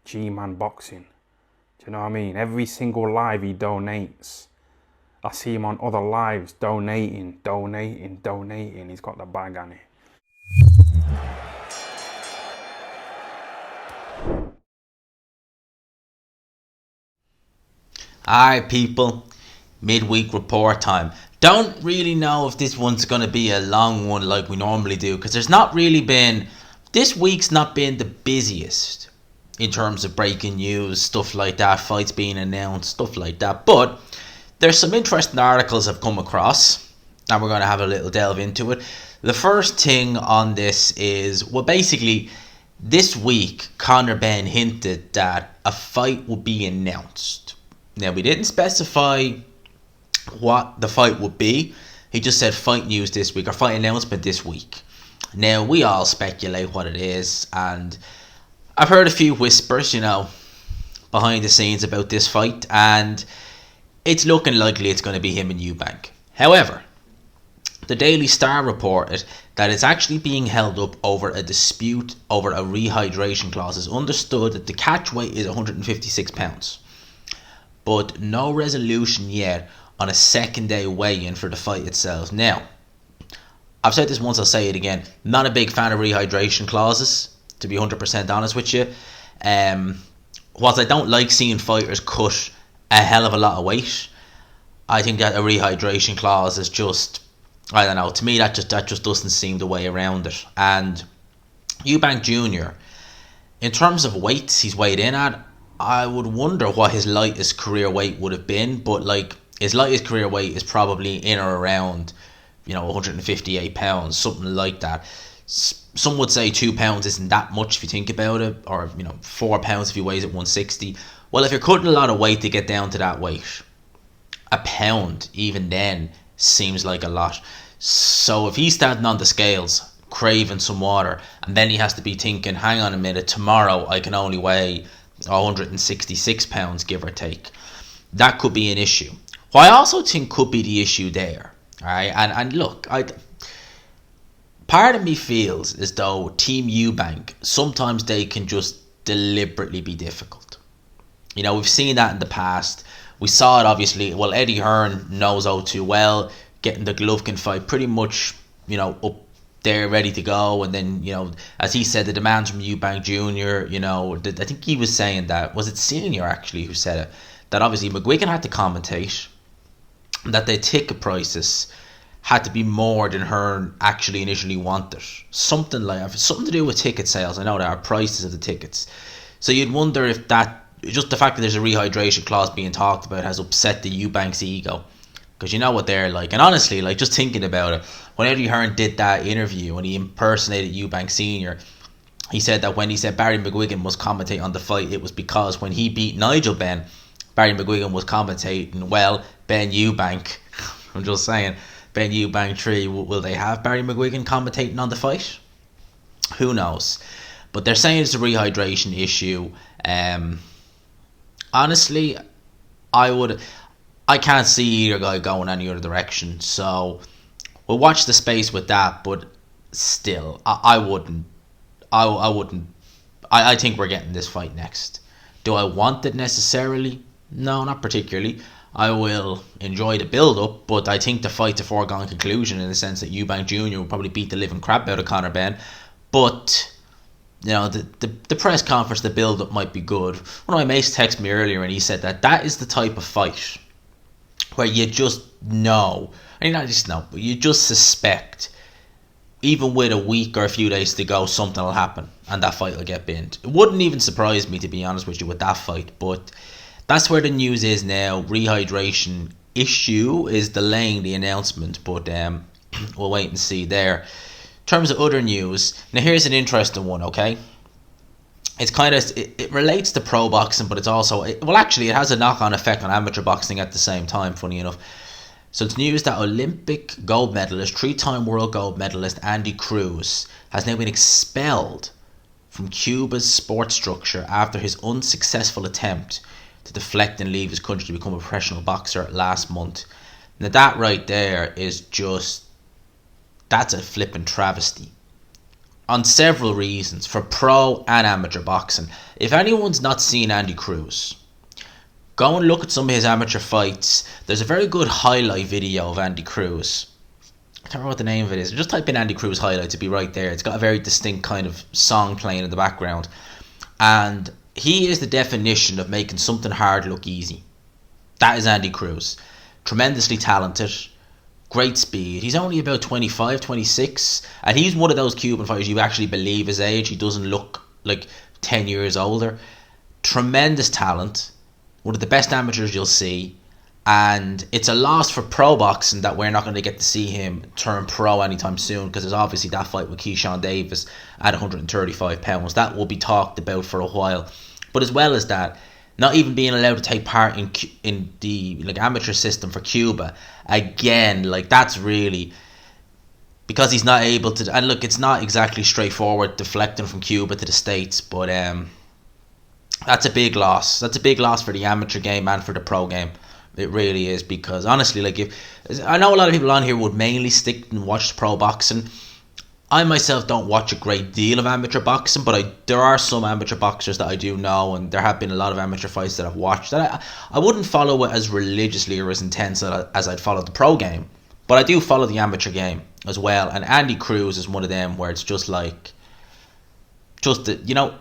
G-Man Boxing. Do you know what I mean? Every single live he donates. I see him on other lives donating. He's got the bag on it. Alright people, midweek report time. Don't really know if this one's going to be a long one like we normally do, because this week's not been the busiest in terms of breaking news, stuff like that, fights being announced, stuff like that. But there's some interesting articles I've come across, and we're going to have a little delve into it. The first thing on this is, well, basically, this week, Benn hinted that a fight would be announced. Now, we didn't specify what the fight would be. He just said fight news this week, or fight announcement this week. Now, we all speculate what it is, and I've heard a few whispers, behind the scenes about this fight, and it's looking likely it's going to be him and Eubank. However, the Daily Star reported that it's actually being held up over a dispute over a rehydration clause. It's understood that the catch weight is 156 pounds. But no resolution yet on a second day weigh-in for the fight itself. Now, I've said this once, I'll say it again. Not a big fan of rehydration clauses, to be 100% honest with you. Whilst I don't like seeing fighters cut a hell of a lot of weight, I think that a rehydration clause is just, I don't know, to me that just doesn't seem the way around it. And Eubank Jr., in terms of weights he's weighed in at, I would wonder what his lightest career weight would have been, but his lightest career weight is probably in or around 158 pounds, something like that. Some would say 2 pounds isn't that much if you think about it, or 4 pounds if he weighs at 160. Well, if you're cutting a lot of weight to get down to that weight, a pound even then seems like a lot. So if he's standing on the scales craving some water, and then he has to be thinking, hang on a minute, tomorrow I can only weigh 166 pounds, give or take, that could be an issue. What I also think could be the issue there, alright, and look, part of me feels as though Team Eubank, sometimes they can just deliberately be difficult. We've seen that in the past. We saw it obviously, well, Eddie Hearn knows all too well, getting the Golovkin fight pretty much, up there ready to go, and then as he said, the demands from Eubank Jr., I think he was saying that, was it Senior actually who said it, that obviously McGuigan had to commentate, that the ticket prices had to be more than Hearn actually initially wanted, something to do with ticket sales. I know there are prices of the tickets, so you'd wonder if that, just the fact that there's a rehydration clause being talked about, has upset the Eubank's ego. Because you know what they're like. And honestly, just thinking about it, when Eddie Hearn did that interview, when he impersonated Eubank Sr., he said that when he said Barry McGuigan must commentate on the fight, it was because when he beat Nigel Benn, Barry McGuigan was commentating, well, Benn Eubank, I'm just saying, Benn Eubank 3, will they have Barry McGuigan commentating on the fight? Who knows? But they're saying it's a rehydration issue. Honestly, I can't see either guy going any other direction, so we'll watch the space with that. But still, I wouldn't. I think we're getting this fight next. Do I want it necessarily? No, not particularly. I will enjoy the build-up, but I think the fight's a foregone conclusion in the sense that Eubank Jr. will probably beat the living crap out of Conor Benn. But the press conference, the build-up might be good. One of my mates texted me earlier, and he said that is the type of fight where you just know, not just know, but you just suspect, even with a week or a few days to go, something will happen and that fight will get binned. It wouldn't even surprise me, to be honest with you, with that fight. But that's where the news is now. Rehydration issue is delaying the announcement, but we'll wait and see there. In terms of other news, now here's an interesting one, okay? It's it relates to pro boxing, but it's also, it has a knock-on effect on amateur boxing at the same time, funny enough. So it's news that Olympic gold medalist, 3-time world gold medalist Andy Cruz has now been expelled from Cuba's sports structure after his unsuccessful attempt to deflect and leave his country to become a professional boxer last month. Now that right there is just, that's a flippin' travesty. on several reasons for pro and amateur boxing. If anyone's not seen Andy Cruz, go and look at some of his amateur fights. There's a very good highlight video of Andy Cruz. I can't remember what the name of it is. Just type in Andy Cruz highlights, it'll be right there. It's got a very distinct kind of song playing in the background. And he is the definition of making something hard look easy. That is Andy Cruz. Tremendously talented. Great speed. He's only about 25, 26. And he's one of those Cuban fighters you actually believe his age. He doesn't look like 10 years older. Tremendous talent. One of the best amateurs you'll see. And it's a loss for pro boxing that we're not going to get to see him turn pro anytime soon, because there's obviously that fight with Keyshawn Davis at 135 pounds. That will be talked about for a while. But as well as that, not even being allowed to take part in the amateur system for Cuba, again, that's really because he's not able to. And look, it's not exactly straightforward deflecting from Cuba to the States, but that's a big loss. That's a big loss for the amateur game and for the pro game. It really is, because honestly, if I know a lot of people on here would mainly stick and watch pro boxing. I myself don't watch a great deal of amateur boxing, but there are some amateur boxers that I do know, and there have been a lot of amateur fights that I've watched that I wouldn't follow it as religiously or as intense as I'd follow the pro game, but I do follow the amateur game as well. And Andy Cruz is one of them where it's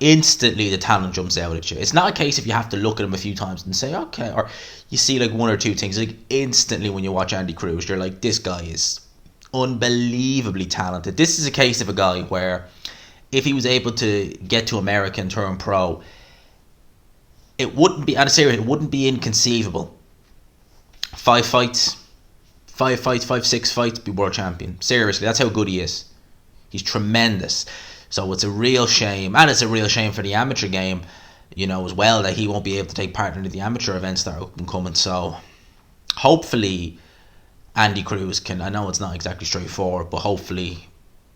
instantly the talent jumps out at you. It's not a case if you have to look at him a few times and say, okay, or you see one or two things. Instantly when you watch Andy Cruz, you're like, this guy is unbelievably talented. This is a case of a guy where if he was able to get to America and turn pro, it wouldn't be inconceivable. 5 fights, 6 fights, be world champion. Seriously, that's how good he is. He's tremendous. So it's a real shame, and it's a real shame for the amateur game, as well, that he won't be able to take part in the amateur events that are up and coming. So hopefully Andy Cruz can, I know it's not exactly straightforward, but hopefully,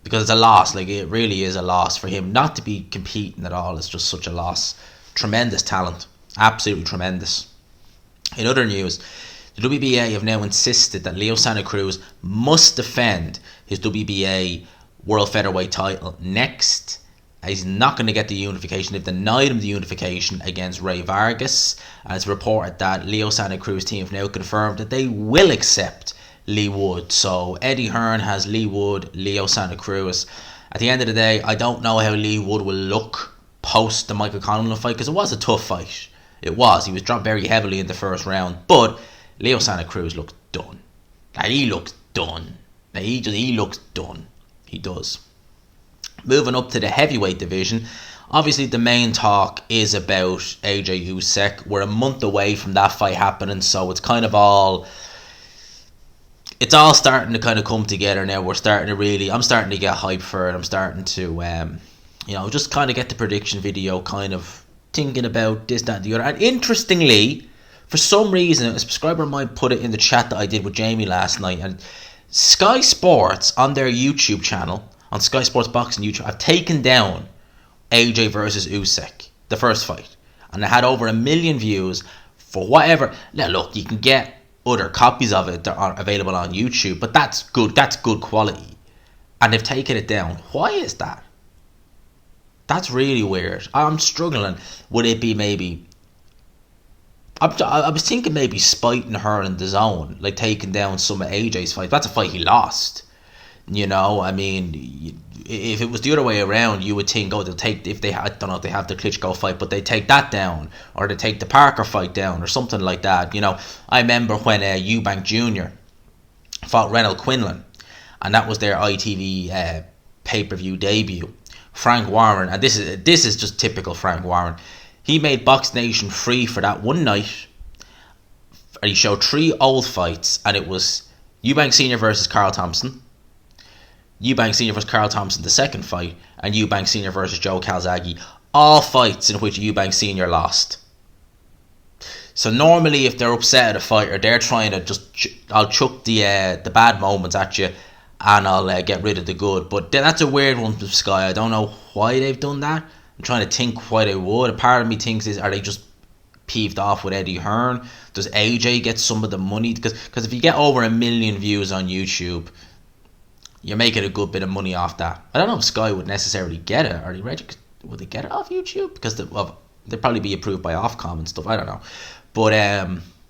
because it's a loss, it really is a loss for him not to be competing at all. It's just such a loss. Tremendous talent, absolutely tremendous. In other news, the WBA have now insisted that Leo Santa Cruz must defend his WBA World Featherweight title next. He's not going to get the unification. They've denied him the unification against Ray Vargas. And it's reported that Leo Santa Cruz team have now confirmed that they will accept Lee Wood. So Eddie Hearn has Lee Wood, Leo Santa Cruz. At the end of the day, I don't know how Lee Wood will look post the Michael Conlan fight, because it was a tough fight. It was. He was dropped very heavily in the first round. But Leo Santa Cruz looks done. He looks done. He looks done. He does. Moving up to the heavyweight division, obviously the main talk is about AJ Usyk. We're a month away from that fight happening, so it's all starting to kind of come together now. I'm starting to get hyped for it. I'm starting to just kind of get the prediction video, kind of thinking about this, that, and the other. And interestingly, for some reason, a subscriber might put it in the chat that I did with Jamie last night, and Sky Sports on their YouTube channel, on Sky Sports Boxing YouTube, have taken down AJ versus Usyk, the first fight, and it had over 1 million views for whatever. Now look, you can get other copies of it that are available on YouTube, but that's good quality, and they've taken it down. Why is that? That's really weird. I'm struggling. Would it be maybe, I was thinking maybe spiting her in the zone, taking down some of AJ's fights. That's a fight he lost. I mean, if it was the other way around, you would think, they'll take, if they, I don't know if they have the Klitschko fight, but they take that down, or they take the Parker fight down, or something like that. I remember when Eubank Jr. fought Renald Quinlan, and that was their ITV pay-per-view debut. Frank Warren, and this is just typical Frank Warren. He made Box Nation free for that one night, and he showed 3 old fights, and it was Eubank Sr. versus Carl Thompson, Eubank Sr. versus Carl Thompson, the second fight, and Eubank Sr. versus Joe Calzaghe. All fights in which Eubank Sr. lost. So normally, if they're upset at a fighter, they're trying to I'll chuck the bad moments at you, and I'll get rid of the good. But that's a weird one from Sky. I don't know why they've done that. I'm trying to think why they would. A part of me thinks are they just peeved off with Eddie Hearn? Does AJ get some of the money? Because if you get over 1 million views on YouTube, you're making a good bit of money off that. I don't know if Sky would necessarily get it. Are they ready? Would they get it off YouTube? Because they'd probably be approved by Ofcom and stuff. I don't know. But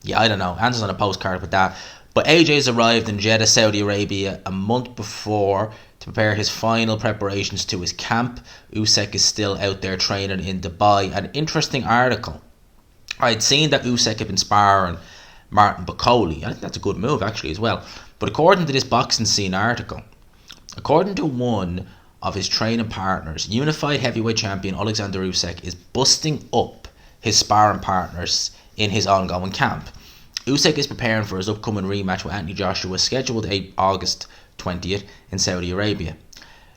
yeah, I don't know. Answers on a postcard with that. But AJ's arrived in Jeddah, Saudi Arabia a month before to prepare his final preparations to his camp. Usyk is still out there training in Dubai. An interesting article. I'd seen that Usyk had been sparring Martin Bakole. I think that's a good move actually as well. But according to this Boxing Scene article, according to one of his training partners, unified heavyweight champion Oleksandr Usyk is busting up his sparring partners in his ongoing camp. Usyk is preparing for his upcoming rematch with Anthony Joshua, scheduled August 20th in Saudi Arabia.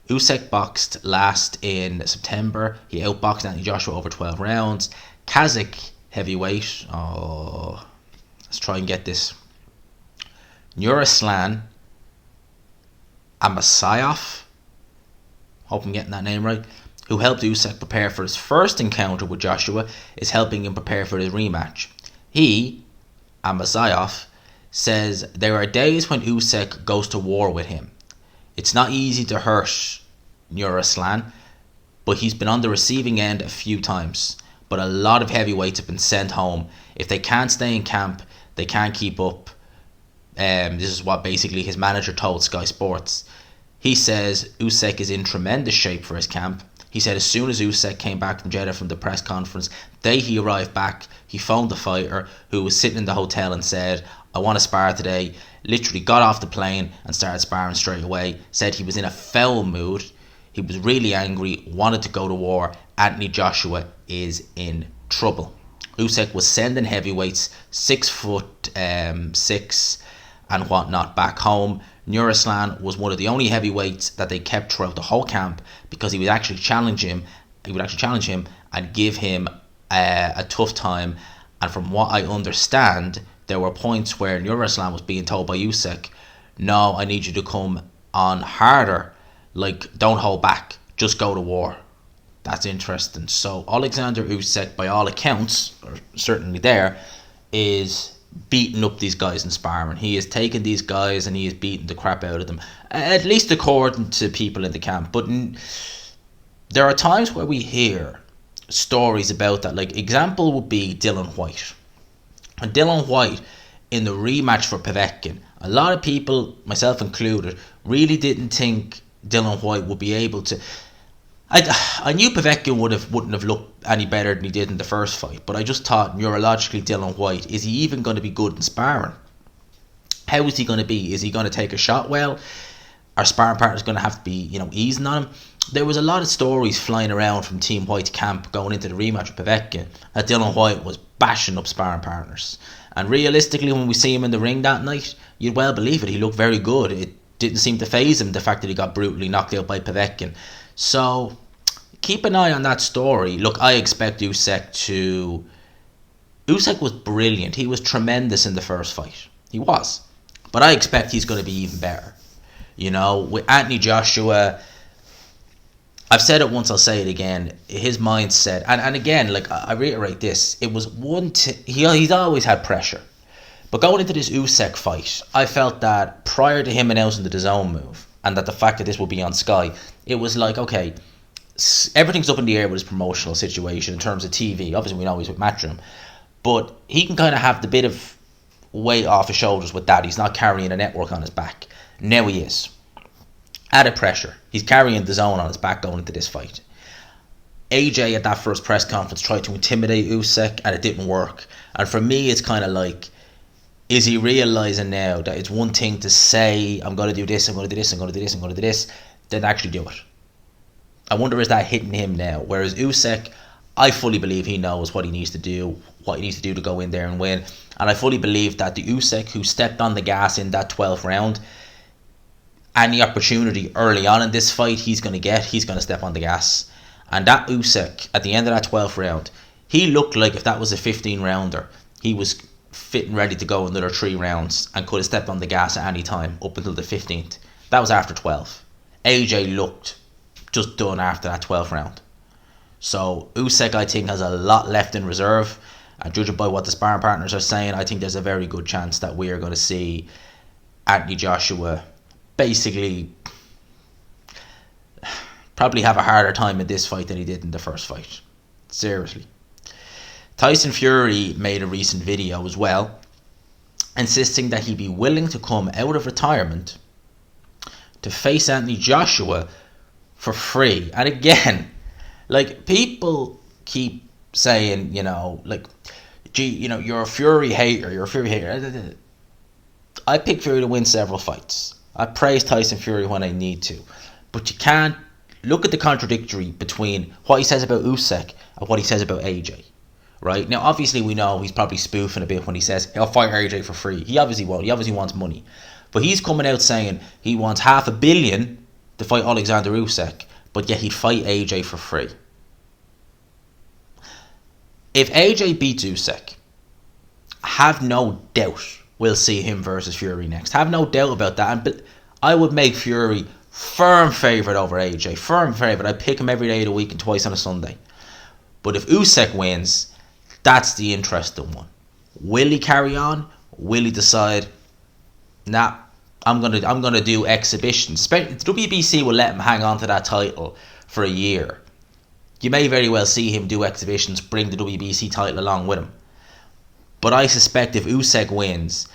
Usyk boxed last in September. He outboxed Anthony Joshua over 12 rounds. Kazakh heavyweight, let's try and get this. Nuraslan Amasayov, hope I'm getting that name right, who helped Usyk prepare for his first encounter with Joshua, is helping him prepare for his rematch. He, Amasayov, says there are days when Usyk goes to war with him. It's not easy to hurt Nuraslan, but he's been on the receiving end a few times. But a lot of heavyweights have been sent home. If they can't stay in camp, they can't keep up. This is what basically his manager told Sky Sports. He says Usyk is in tremendous shape for his camp. He said as soon as Usyk came back from Jeddah from the press conference, the day he arrived back, he phoned the fighter who was sitting in the hotel and said, I want to spar today. Literally got off the plane and started sparring straight away. Said he was in a foul mood. He was really angry, wanted to go to war. Anthony Joshua is in trouble. Usyk was sending heavyweights 6'6" and whatnot back home. Nuraslan was one of the only heavyweights that they kept throughout the whole camp because he would actually challenge him. He would actually challenge him and give him a tough time. And from what I understand, there were points where Nuraslan was being told by Usyk, no, I need you to come on harder. Like, don't hold back. Just go to war. That's interesting. So Oleksandr Usyk, by all accounts, or certainly there, is beating up these guys in sparring. He is taking these guys and he is beating the crap out of them, at least according to people in the camp. But there are times where we hear stories about that. Like, example would be Dillian Whyte. And Dillian Whyte, in the rematch for Povetkin, a lot of people, myself included, really didn't think Dillian Whyte would be able to. I knew Povetkin wouldn't have looked any better than he did in the first fight, but I just thought neurologically Dillian Whyte, is he even going to be good in sparring? How is he going to be? Is he going to take a shot well? Our sparring partner's going to have to be, easing on him. There was a lot of stories flying around from Team White's camp going into the rematch with Povetkin that Dillian Whyte was bashing up sparring partners. And realistically, when we see him in the ring that night, you'd well believe it. He looked very good. It didn't seem to faze him, the fact that he got brutally knocked out by Povetkin. So keep an eye on that story. Look, I expect Usyk to. Usyk was brilliant. He was tremendous in the first fight. He was. But I expect he's going to be even better. With Anthony Joshua, I've said it once, I'll say it again. His mindset, and again, like I reiterate this, it was he's always had pressure. But going into this Usyk fight, I felt that prior to him announcing the DAZN move, and that the fact that this will be on Sky, it was like, okay, everything's up in the air with his promotional situation in terms of TV. Obviously, we know he's with Matchroom, but he can kind of have the bit of weight off his shoulders with that. He's not carrying a network on his back. Now he is. Added pressure. He's carrying the DAZN on his back going into this fight. AJ at that first press conference tried to intimidate Usyk and it didn't work. And for me, it's kind of like, is he realising now that it's one thing to say, I'm going to do this, I'm going to do this, I'm going to do this, I'm going to do this, then actually do it? I wonder, is that hitting him now? Whereas Usyk, I fully believe he knows what he needs to do to go in there and win. And I fully believe that the Usyk who stepped on the gas in that 12th round, any opportunity early on in this fight he's going to step on the gas. And that Usyk, at the end of that 12th round, he looked like if that was a 15-rounder, he was fit and ready to go another 3 rounds and could have stepped on the gas at any time up until the 15th. That was after 12. AJ looked just done after that 12th round. So Usyk, I think, has a lot left in reserve. And judging by what the sparring partners are saying, I think there's a very good chance that we are going to see Anthony Joshua basically probably have a harder time in this fight than he did in the first fight. Seriously. Tyson Fury made a recent video as well, insisting that he'd be willing to come out of retirement to face Anthony Joshua for free. And again, like, people keep saying, you know, like, gee, you know, you're a Fury hater. I picked Fury to win several fights. I praise Tyson Fury when I need to. But you can't look at the contradictory between what he says about Usyk and what he says about AJ. Right? Now, obviously, we know he's probably spoofing a bit when he says he'll fight AJ for free. He obviously won't. He obviously wants money. But he's coming out saying he wants $500 million to fight Oleksandr Usyk, but yet he'd fight AJ for free. If AJ beats Usyk, have no doubt we'll see him versus Fury next. Have no doubt about that. And I would make Fury firm favourite over AJ. Firm favourite. I'd pick him every day of the week and twice on a Sunday. But if Usyk wins, that's the interesting one. Will he carry on? Will he decide, nah, I'm gonna do exhibitions? The WBC will let him hang on to that title for a year. You may very well see him do exhibitions, bring the WBC title along with him. But I suspect if Usyk wins,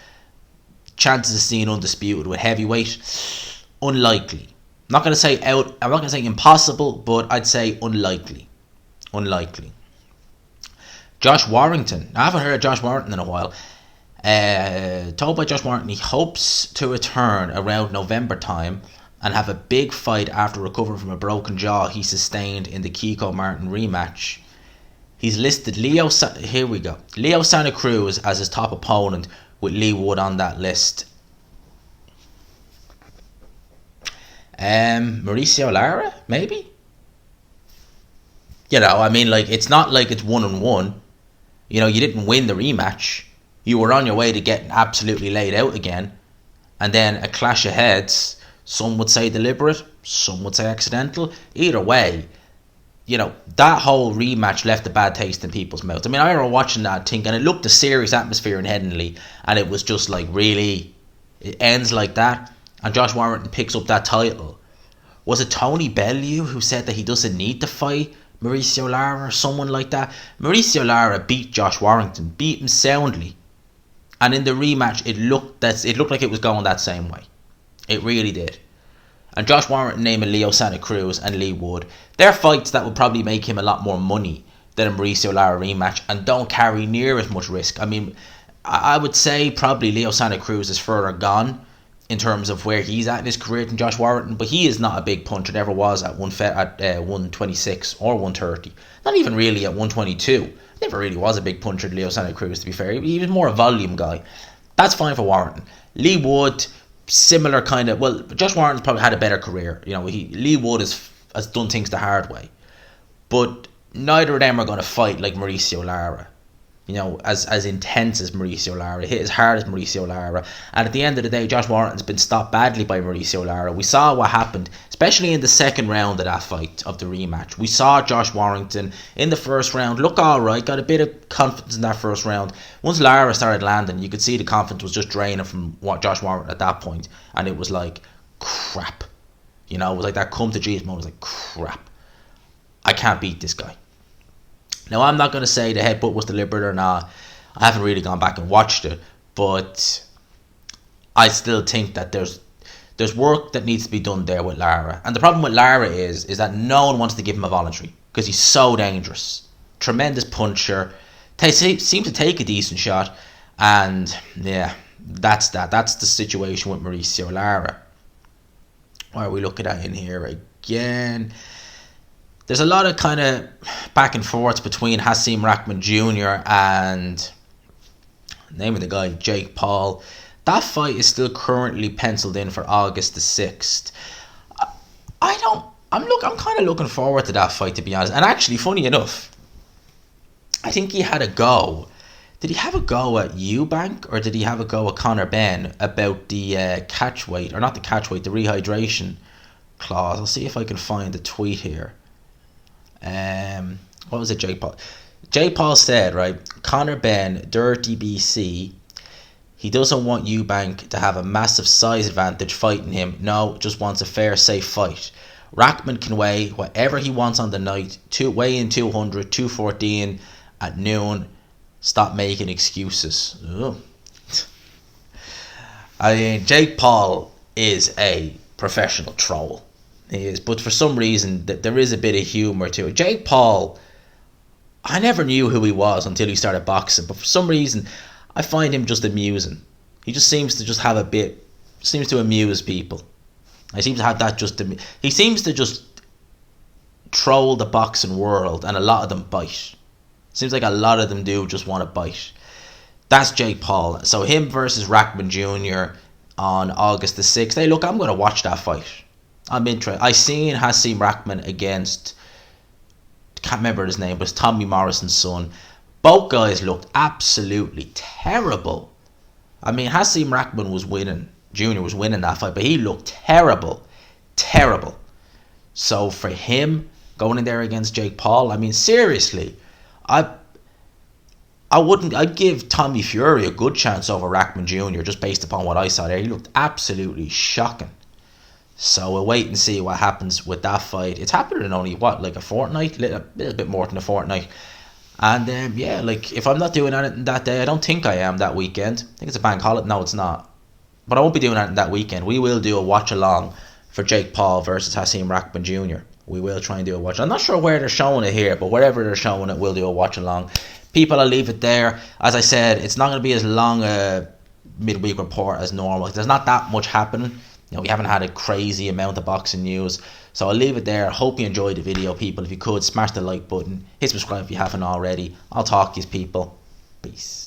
chances of seeing undisputed with heavyweight, unlikely. I'm not gonna say impossible, but I'd say unlikely. Unlikely. Josh Warrington. I haven't heard of Josh Warrington in a while. Told by Josh Warrington he hopes to return around November time and have a big fight after recovering from a broken jaw he sustained in the Kiko Martin rematch. He's listed Leo Santa Cruz as his top opponent, with Lee Wood on that list. Mauricio Lara, maybe? You know, I mean, like, it's not like it's 1-1. You know, you didn't win the rematch. You were on your way to getting absolutely laid out again. And then a clash of heads. Some would say deliberate. Some would say accidental. Either way, you know, that whole rematch left a bad taste in people's mouths. I mean, I remember watching that thing and it looked a serious atmosphere in Headingley. And it was just like, really, it ends like that. And Josh Warrington picks up that title. Was it Tony Bellew who said that he doesn't need to fight Mauricio Lara or someone like that? Mauricio Lara beat Josh Warrington, beat him soundly, and in the rematch it looked like it was going that same way. It really did. And Josh Warrington naming Leo Santa Cruz and Lee Wood, they're fights that would probably make him a lot more money than a Mauricio Lara rematch and don't carry near as much risk. I mean, I would say probably Leo Santa Cruz is further gone in terms of where he's at in his career than Josh Warrington, but he is not a big puncher, never was at 126 or 130. Not even really at 122. Never really was a big puncher, Leo Santa Cruz, to be fair. He was more a volume guy. That's fine for Warrington. Lee Wood, similar kind of, well, Josh Warrington's probably had a better career. You know, Lee Wood has done things the hard way. But neither of them are going to fight like Mauricio Lara. You know, as intense as Mauricio Lara, hit as hard as Mauricio Lara. And at the end of the day, Josh Warrington's been stopped badly by Mauricio Lara. We saw what happened, especially in the second round of that fight, of the rematch. We saw Josh Warrington in the first round look alright, got a bit of confidence in that first round. Once Lara started landing, you could see the confidence was just draining from Josh Warrington at that point. And it was like, crap. You know, it was like that come to Jesus moment. It was like, crap. I can't beat this guy. Now, I'm not going to say the headbutt was deliberate or not. I haven't really gone back and watched it. But I still think that there's work that needs to be done there with Lara. And the problem with Lara is that no one wants to give him a voluntary. Because he's so dangerous. Tremendous puncher. Seems to take a decent shot. And, yeah, that's that. That's the situation with Mauricio Lara. What are we looking at in here again? There's a lot of kind of back and forth between Hasim Rahman Jr. and name of the guy, Jake Paul. That fight is still currently penciled in for August the 6th. I'm kind of looking forward to that fight, to be honest. And actually, funny enough, I think he had a go. Did he have a go at Eubank or did he have a go at Conor Benn about the catch weight, or not the catch weight, the rehydration clause? I'll see if I can find the tweet here. What was it, Jake Paul? Jake Paul said, right, Conor Benn, Dirty BC, he doesn't want Eubank to have a massive size advantage fighting him. No, just wants a fair, safe fight. Rackman can weigh whatever he wants on the night. Weigh in 200, 214 at noon. Stop making excuses. Ugh. I mean, Jake Paul is a professional troll. He is, but for some reason, there is a bit of humour to it. Jake Paul, I never knew who he was until he started boxing, but for some reason, I find him just amusing. He just seems to just have a bit, seems to amuse people. I seem to have that he seems to just troll the boxing world, and a lot of them bite. Seems like a lot of them do just want to bite. That's Jake Paul. So him versus Rackman Jr. on August the 6th. Hey, look, I'm going to watch that fight. I'm interested. I seen Hasim Rackman against, can't remember his name, but it's Tommy Morrison's son. Both guys looked absolutely terrible. I mean, Hasim Rackman was winning. Jr. was winning that fight, but he looked terrible. Terrible. So for him going in there against Jake Paul, I mean, seriously, I'd give Tommy Fury a good chance over Rackman Jr. just based upon what I saw there. He looked absolutely shocking. So we'll wait and see what happens with that fight. It's happening in only, like a fortnight? A little bit more than a fortnight. And yeah, like if I'm not doing anything that day, I don't think I am that weekend. I think it's a bank holiday. No, it's not. But I won't be doing anything that weekend. We will do a watch along for Jake Paul versus Hasim Rackman Jr. We will try and do a watch. I'm not sure where they're showing it here, but wherever they're showing it, we'll do a watch along. People, I'll leave it there. As I said, it's not going to be as long a midweek report as normal. There's not that much happening. You know, we haven't had a crazy amount of boxing news. So I'll leave it there. Hope you enjoyed the video, people. If you could, smash the like button. Hit subscribe if you haven't already. I'll talk to you people. Peace.